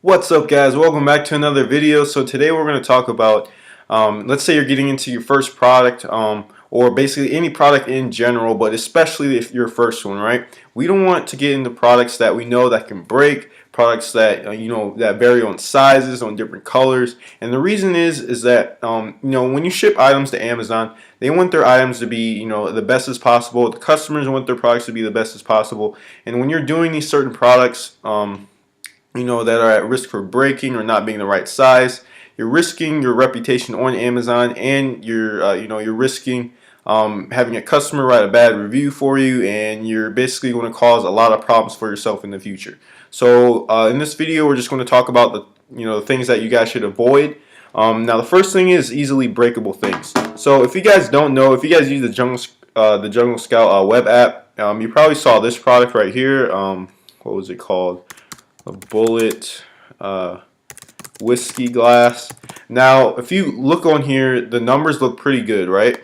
What's up, guys? Welcome back to another video. So today we're going to talk about let's say you're getting into your first product, or basically any product in general, but especially if your first one, right? We don't want to get into products that we know that can break, products that that vary on sizes, on different colors. And the reason is that when you ship items to Amazon, they want their items to be the best as possible. The customers want their products to be the best as possible. And when you're doing these certain products, that are at risk for breaking or not being the right size, you're risking your reputation on Amazon, and you're risking having a customer write a bad review for you, and you're basically going to cause a lot of problems for yourself in the future. So in this video, we're just going to talk about the things that you guys should avoid. Now the first thing is easily breakable things. So if you guys don't know, if you guys use the Jungle Scout web app, you probably saw this product right here. What was it called? A Bullet whiskey glass. Now if you look on here, the numbers look pretty good, right?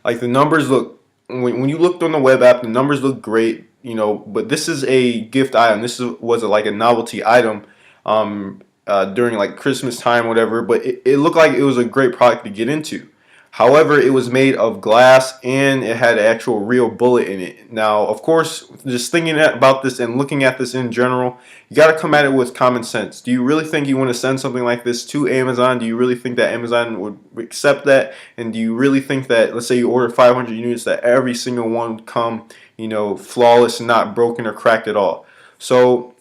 Like the numbers look, when you looked on the web app, the numbers look great, but this is a gift item. Was like a novelty item during like Christmas time, whatever, but it looked like it was a great product to get into. However, it was made of glass and it had an actual real bullet in it. Now, of course, just thinking about this and looking at this in general, you got to come at it with common sense. Do you really think you want to send something like this to Amazon? Do you really think that Amazon would accept that? And do you really think that, let's say you order 500 units, that every single one would come, flawless and not broken or cracked at all? So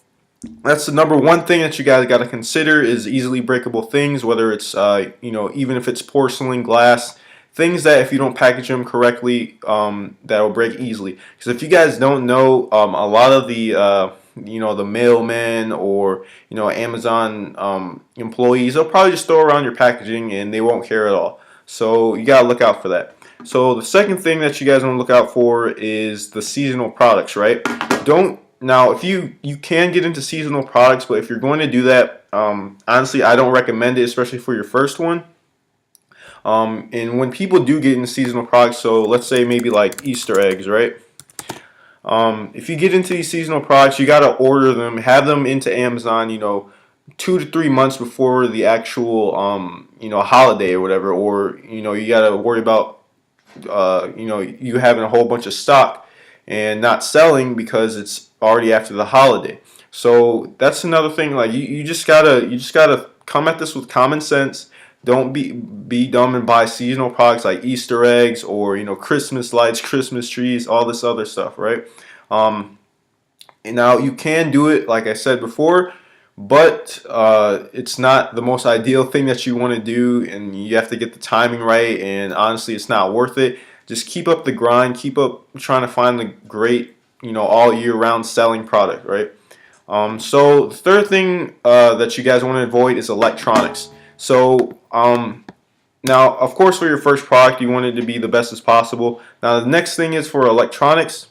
that's the number one thing that you guys got to consider, is easily breakable things, whether it's even if it's porcelain, glass, things that if you don't package them correctly, that will break easily. Because if you guys don't know, a lot of the the mailmen or Amazon employees, they'll probably just throw around your packaging and they won't care at all. So you gotta look out for that. So the second thing that you guys want to look out for is the seasonal products, right? Now, if you can get into seasonal products, but if you're going to do that, honestly, I don't recommend it, especially for your first one. And when people do get into seasonal products, so let's say maybe like Easter eggs, right? If you get into these seasonal products, you got to order them, have them into Amazon, 2 to 3 months before the actual, holiday or whatever, or, you got to worry about, you having a whole bunch of stock and not selling because it's already after the holiday. So that's another thing. Like you just gotta come at this with common sense. Don't be dumb and buy seasonal products like Easter eggs or Christmas lights, Christmas trees, all this other stuff, right? And now you can do it, like I said before, but it's not the most ideal thing that you want to do, and you have to get the timing right. And honestly, it's not worth it. Just keep up the grind, keep up trying to find the great, all year round selling product, right? So the third thing that you guys want to avoid is electronics. So now, of course, for your first product, you want it to be the best as possible. Now, the next thing is for electronics.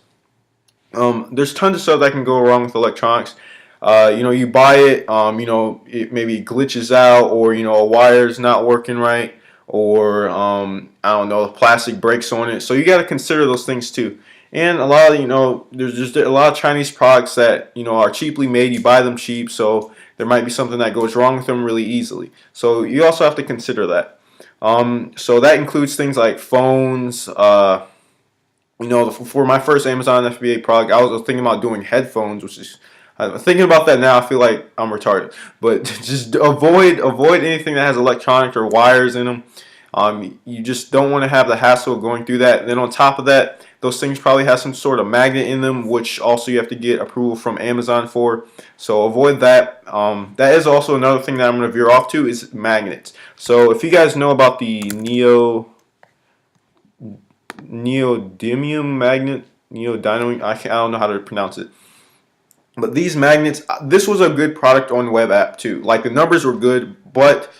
There's tons of stuff that can go wrong with electronics. You buy it, it maybe glitches out, or a wire's not working right, or I don't know, plastic breaks on it. So you got to consider those things too. And a lot of there's just a lot of Chinese products that are cheaply made. You buy them cheap, so there might be something that goes wrong with them really easily. So you also have to consider that. So that includes things like phones. For my first Amazon FBA product, I was thinking about doing headphones, which is, thinking about that now, I feel like I'm retarded. But just avoid anything that has electronic or wires in them. You just don't want to have the hassle of going through that. And then on top of that, those things probably have some sort of magnet in them, which also you have to get approval from Amazon for. So avoid that. That is also another thing that I'm going to veer off to, is magnets. So if you guys know about the neodymium magnet, neodymium, I don't know how to pronounce it. But these magnets, this was a good product on the web app too. Like the numbers were good, but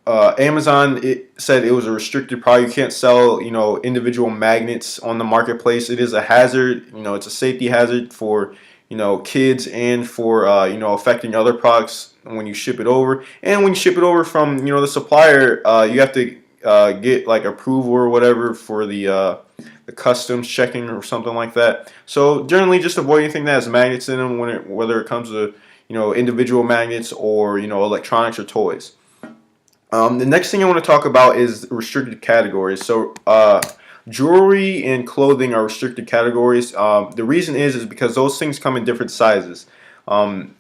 Amazon, it said it was a restricted product. You can't sell individual magnets on the marketplace. It is a hazard. It's a safety hazard for kids, and for affecting other products when you ship it over. And when you ship it over from the supplier, you have to get like approval or whatever for the customs checking or something like that. So generally, just avoid anything that has magnets in them, whether it comes to individual magnets or electronics or toys. The next thing I want to talk about is restricted categories. So jewelry and clothing are restricted categories. The reason is because those things come in different sizes. And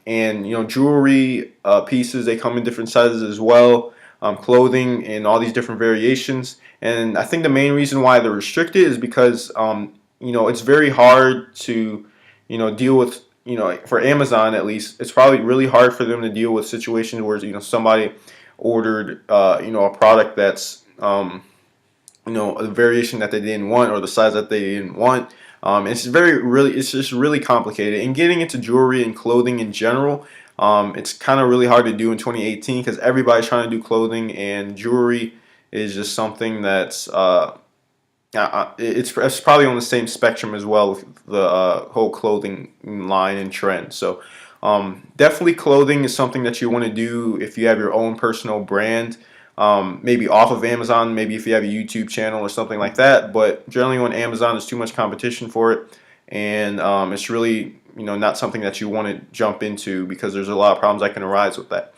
jewelry pieces, they come in different sizes as well. Clothing and all these different variations. And I think the main reason why they're restricted is because it's very hard to deal with. For Amazon at least, it's probably really hard for them to deal with situations where somebody ordered a product that's a variation that they didn't want or the size that they didn't want. It's just really complicated. And getting into jewelry and clothing in general, it's kind of really hard to do in 2018 because everybody's trying to do clothing, and jewelry is just something that's it's probably on the same spectrum as well with the whole clothing line and trend. So definitely clothing is something that you want to do if you have your own personal brand. Maybe off of Amazon, maybe if you have a YouTube channel or something like that. But generally on Amazon, there's too much competition for it, and it's really not something that you want to jump into because there's a lot of problems that can arise with that.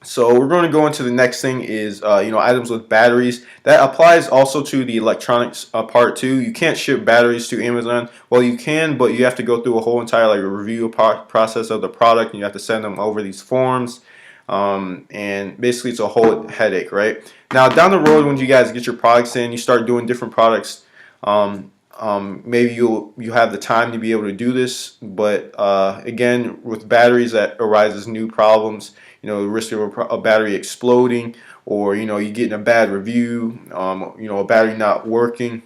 So we're going to go into the next thing is items with batteries. That applies also to the electronics part too. You can't ship batteries to Amazon. Well, you can, but you have to go through a whole entire review process of the product, and you have to send them over these forms. And basically it's a whole headache, right? Now down the road, when you guys get your products in, you start doing different products. Maybe you have the time to be able to do this, but again, with batteries, that arises new problems. The risk of a battery exploding, or you getting a bad review, a battery not working.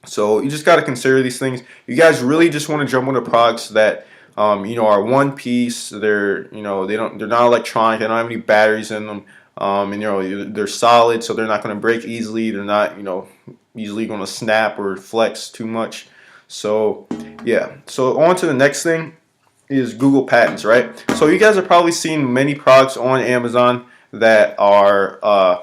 So you just got to consider these things. You guys really just want to jump on the products that are one piece. They're they're not electronic. They don't have any batteries in them. And they're solid, so they're not going to break easily. They're not easily going to snap or flex too much. So yeah. So on to the next thing is Google Patents, right? So you guys have probably seen many products on Amazon that are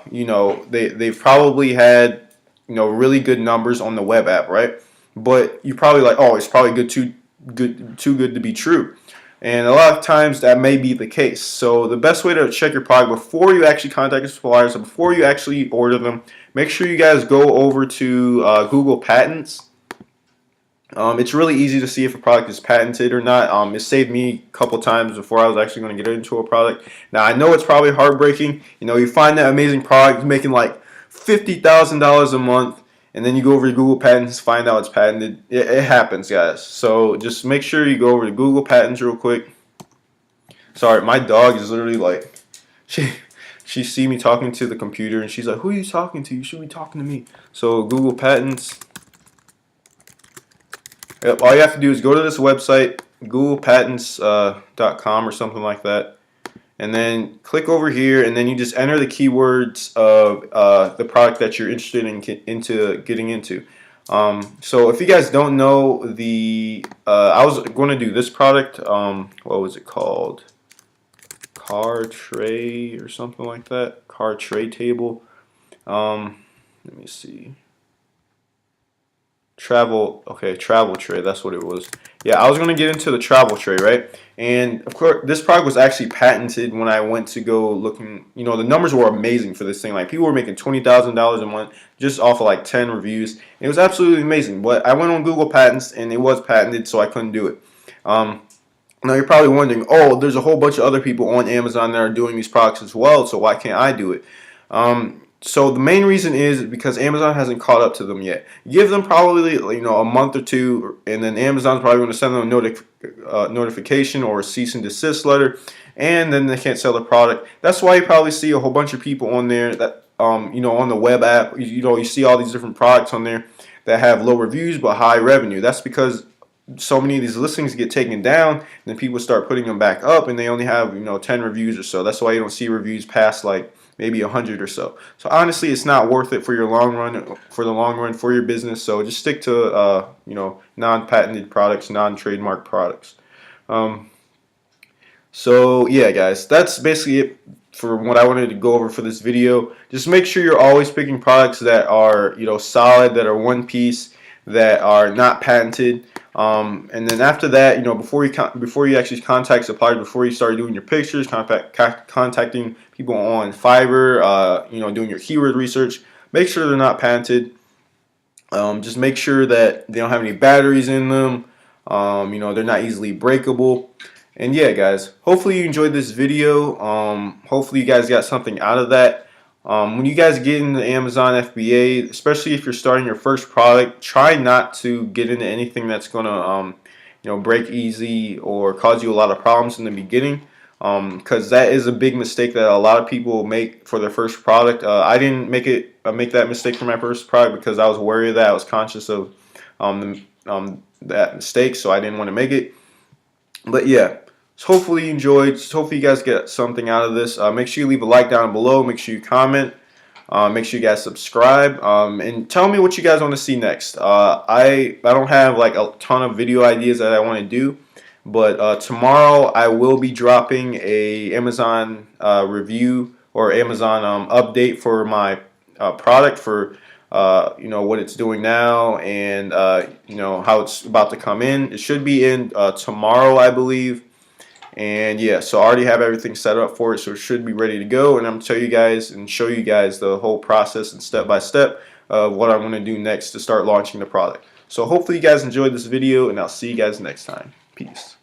they've probably had really good numbers on the web app, right? But you're probably like, oh, it's probably too good to be true. And a lot of times that may be the case. So the best way to check your product before you actually contact your suppliers, or before you actually order them, make sure you guys go over to Google Patents. It's really easy to see if a product is patented or not. It saved me a couple times before I was actually going to get into a product. Now I know it's probably heartbreaking. You find that amazing product making like $50,000 a month, and then you go over to Google Patents, find out it's patented. It happens, guys. So just make sure you go over to Google Patents real quick. Sorry, my dog is literally like, she see me talking to the computer, and she's like, who are you talking to? You should be talking to me. So Google Patents. Yep, all you have to do is go to this website, googlepatents.com or something like that, and then click over here, and then you just enter the keywords of the product that you're interested in getting into. So if you guys don't know, I was going to do this product. What was it called? Car tray or something like that. Car tray table. Let me see. Travel tray, that's what it was. Yeah, I was going to get into the travel tray, right? And of course, this product was actually patented when I went to go looking. The numbers were amazing for this thing. Like, people were making $20,000 a month just off of like 10 reviews. And it was absolutely amazing. But I went on Google Patents, and it was patented, so I couldn't do it. Now you're probably wondering, oh, there's a whole bunch of other people on Amazon that are doing these products as well, so why can't I do it? So the main reason is because Amazon hasn't caught up to them yet. Give them probably a month or two, and then Amazon's probably going to send them a notification or a cease and desist letter, and then they can't sell the product. That's why you probably see a whole bunch of people on there that on the web app. You see all these different products on there that have low reviews but high revenue. That's because so many of these listings get taken down, and then people start putting them back up, and they only have 10 reviews or so. That's why you don't see reviews past like maybe 100 or so. So honestly, it's not worth it for your long run, for your business. So just stick to non-patented products, non-trademark products. So yeah, guys, that's basically it for what I wanted to go over for this video. Just make sure you're always picking products that are, you know, solid, that are one piece, that are not patented. And then after that, you know, before you actually contact suppliers, before you start doing your pictures, contacting people on Fiverr, you know, doing your keyword research, make sure they're not patented. Just make sure that they don't have any batteries in them. You know, they're not easily breakable. And yeah, guys, hopefully you enjoyed this video. Hopefully you guys got something out of that. When you guys get into Amazon FBA, especially if you're starting your first product, try not to get into anything that's gonna you know, break easy or cause you a lot of problems in the beginning. Because that is a big mistake that a lot of people make for their first product. I didn't make that mistake for my first product because I was worried that I was conscious of that mistake, so I didn't want to make it. But yeah, so hopefully you enjoyed. Hopefully you guys get something out of this. Make sure you leave a like down below. Make sure you comment. Make sure you guys subscribe, and tell me what you guys want to see next. I don't have like a ton of video ideas that I want to do, but tomorrow I will be dropping a Amazon review or Amazon update for my product, for you know, what it's doing now, and you know, how it's about to come in. It should be in tomorrow, I believe. And yeah, so I already have everything set up for it, so it should be ready to go. And I'm going to tell you guys and show you guys the whole process and step by step of what I'm going to do next to start launching the product. So hopefully you guys enjoyed this video, and I'll see you guys next time. Peace.